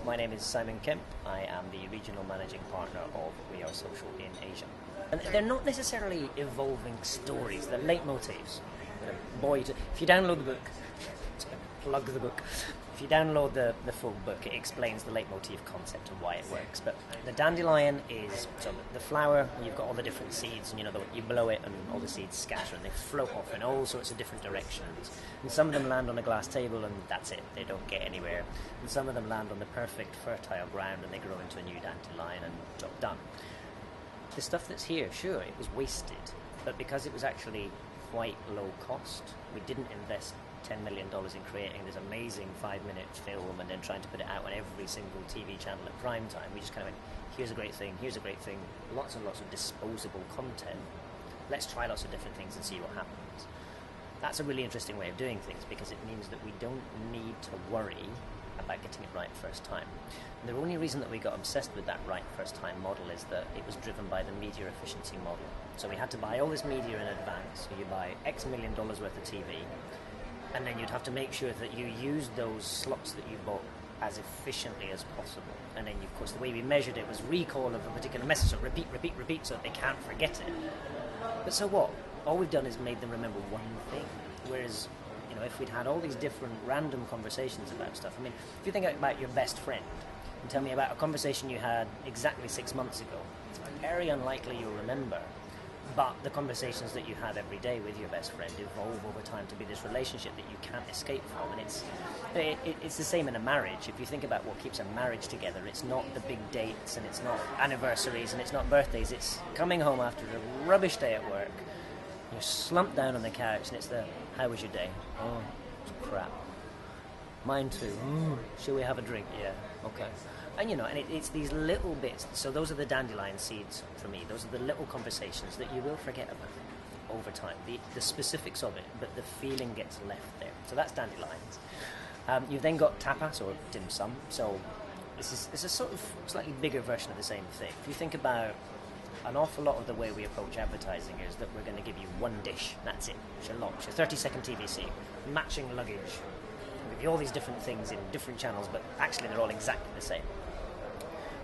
My name is Simon Kemp. I am the regional managing partner of We Are Social in Asia. And they're not necessarily evolving stories, they're leitmotifs. If you download the book, plug the book. If you download the full book, it explains the leitmotif concept and why it works. But the dandelion is the flower. You've got all the different seeds, and you blow it, and all the seeds scatter, and they float off in all sorts of different directions. And some of them land on a glass table, and that's it. They don't get anywhere. And some of them land on the perfect fertile ground, and they grow into a new dandelion, and job done. The stuff that's here, sure, it was wasted, but because it was actually quite low cost, we didn't invest $10 million in creating this amazing 5-minute film and then trying to put it out on every single TV channel at prime time. We just kind of went, here's a great thing, lots and lots of disposable content. Let's try lots of different things and see what happens. That's a really interesting way of doing things because it means that we don't need to worry about getting it right first time. And the only reason that we got obsessed with that right first time model is that it was driven by the media efficiency model. So we had to buy all this media in advance. So you buy X million dollars worth of TV, and then you'd have to make sure that you use those slots that you bought as efficiently as possible. And then, of course, the way we measured it was recall of a particular message, so repeat, so that they can't forget it. But so what? All we've done is made them remember one thing. Whereas, if we'd had all these different random conversations about stuff, if you think about your best friend and tell me about a conversation you had exactly 6 months ago, it's very unlikely you'll remember. But the conversations that you had every day with your best friend evolve over time to be this relationship that you can't escape from. And it's the same in a marriage. If you think about what keeps a marriage together, it's not the big dates, and it's not anniversaries, and it's not birthdays. It's coming home after a rubbish day at work. You're slumped down on the couch, and it's how was your day? Oh, it's crap. Mine too. Shall we have a drink? Yeah, okay. And it's these little bits. So those are the dandelion seeds for me. Those are the little conversations that you will forget about over time. The specifics of it, but the feeling gets left there. So that's dandelions. You've then got tapas or dim sum. So it's a sort of slightly bigger version of the same thing. If you think about an awful lot of the way we approach advertising is that we're going to give you one dish. That's it. It's your launch, your 30-second TVC, matching luggage. We'll give you all these different things in different channels, but actually they're all exactly the same.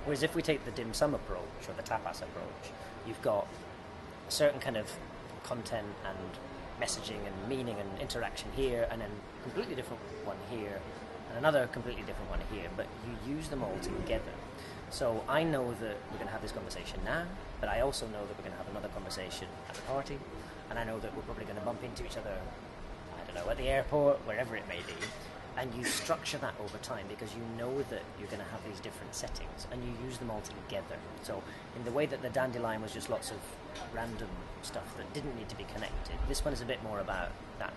Whereas if we take the dim sum approach or the tapas approach, you've got a certain kind of content and messaging and meaning and interaction here, and then a completely different one here, and another completely different one here, but you use them all together. So I know that we're going to have this conversation now, but I also know that we're going to have another conversation at the party, and I know that we're probably going to bump into each other, at the airport, wherever it may be. And you structure that over time because you know that you're going to have these different settings and you use them all together. So in the way that the dandelion was just lots of random stuff that didn't need to be connected, this one is a bit more about that.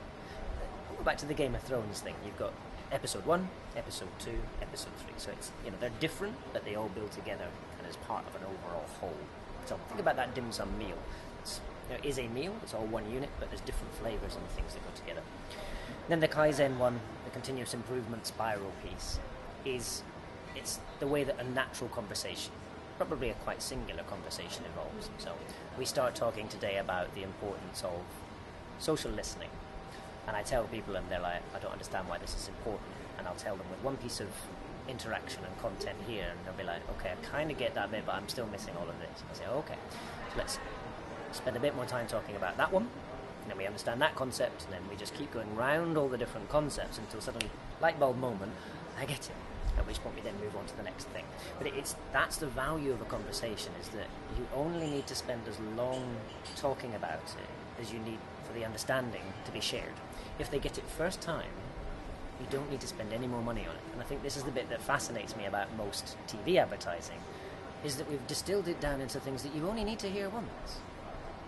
Go back to the Game of Thrones thing. You've got episode 1, episode 2, episode 3. So it's they're different, but they all build together and as part of an overall whole. So think about that dim sum meal. It is a meal, it's all one unit, but there's different flavours and things that go together. Then the Kaizen one, the continuous improvement spiral piece, it's the way that a natural conversation, probably a quite singular conversation, evolves. So we start talking today about the importance of social listening. And I tell people and they're like, I don't understand why this is important. And I'll tell them with one piece of interaction and content here, and they'll be like, okay, I kind of get that bit, but I'm still missing all of this. I say, okay, so let's spend a bit more time talking about that one. And then we understand that concept, and then we just keep going round all the different concepts until suddenly, light bulb moment, I get it. At which point we then move on to the next thing. But that's the value of a conversation, is that you only need to spend as long talking about it as you need for the understanding to be shared. If they get it first time, you don't need to spend any more money on it. And I think this is the bit that fascinates me about most TV advertising, is that we've distilled it down into things that you only need to hear once.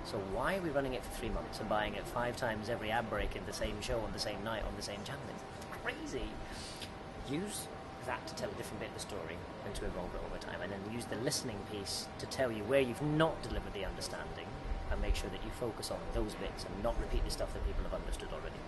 So why are we running it for 3 months and buying it 5 times every ad break in the same show on the same night on the same channel? It's crazy. Use that to tell a different bit of the story and to evolve it over time, and then use the listening piece to tell you where you've not delivered the understanding and make sure that you focus on those bits and not repeat the stuff that people have understood already.